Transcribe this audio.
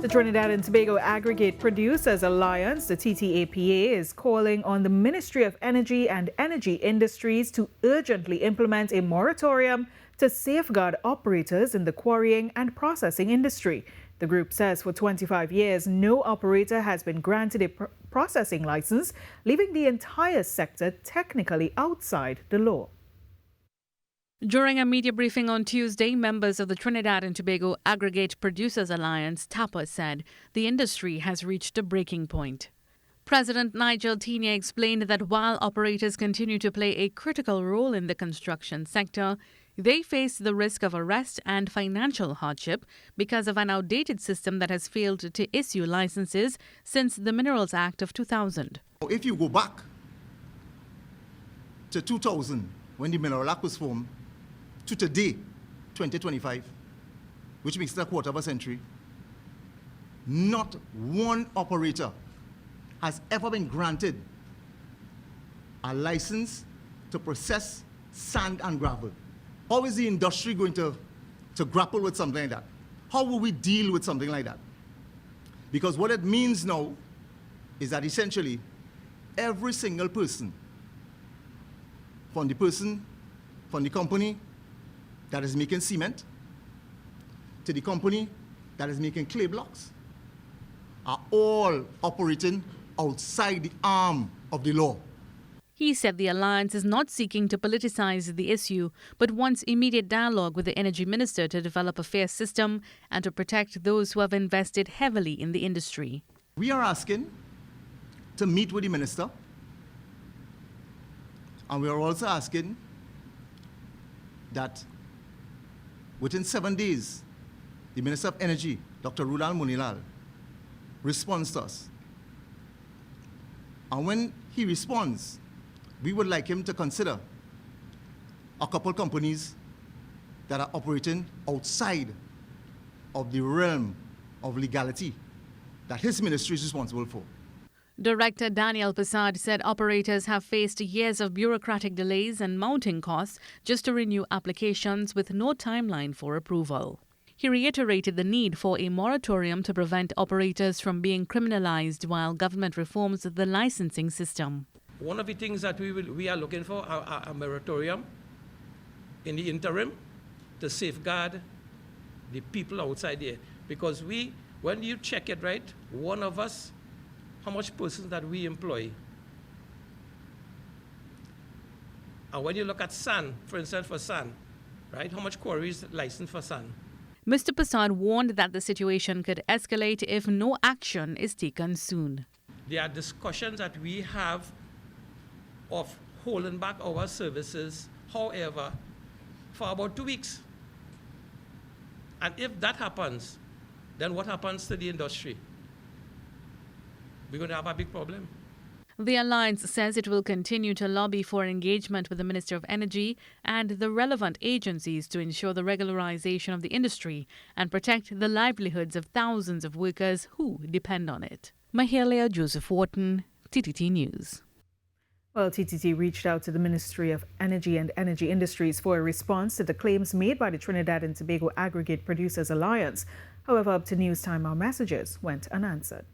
The Trinidad and Tobago Aggregate Producers Alliance, the TTAPA, is calling on the Ministry of Energy and Energy Industries to urgently implement a moratorium to safeguard operators in the quarrying and processing industry. The group says for 25 years, no operator has been granted a processing license, leaving the entire sector technically outside the law. During a media briefing on Tuesday, members of the Trinidad and Tobago Aggregate Producers Alliance, TTAPA, said the industry has reached a breaking point. President Tenia explained that while operators continue to play a critical role in the construction sector, they face the risk of arrest and financial hardship because of an outdated system that has failed to issue licenses since the Minerals Act of 2000. If you go back to 2000, when the Mineral Act was formed, to today, 2025, which makes it a quarter of a century, not one operator has ever been granted a license to process sand and gravel. How is the industry going to grapple with something like that? How will we deal with something like that? Because what it means now is that essentially every single person, from the company that is making cement to the company that is making clay blocks, are all operating outside the arm of the law. He said the alliance is not seeking to politicize the issue, but wants immediate dialogue with the energy minister to develop a fair system and to protect those who have invested heavily in the industry. We are asking to meet with the minister, and we are also asking that within 7 days, the Minister of Energy, Dr. Roodal Moonilal, responds to us. And when he responds, we would like him to consider a couple companies that are operating outside of the realm of legality that his ministry is responsible for. Director Daniel Persad said operators have faced years of bureaucratic delays and mounting costs just to renew applications with no timeline for approval. He reiterated the need for a moratorium to prevent operators from being criminalised while government reforms the licensing system. One of the things that we are looking for are a moratorium in the interim to safeguard the people outside there. Because when you check it right, one of us, how much persons that we employ. And when you look at sand, for instance, for sand, right, how much quarries licensed for sand? Mr. Persad warned that the situation could escalate if no action is taken soon. There are discussions that we have of holding back our services, however, for about 2 weeks. And if that happens, then what happens to the industry? We're going to have a big problem. The alliance says it will continue to lobby for engagement with the Minister of Energy and the relevant agencies to ensure the regularization of the industry and protect the livelihoods of thousands of workers who depend on it. Mahalia Joseph Wharton, TTT News. Well, TTT reached out to the Ministry of Energy and Energy Industries for a response to the claims made by the Trinidad and Tobago Aggregate Producers Alliance. However, up to news time, our messages went unanswered.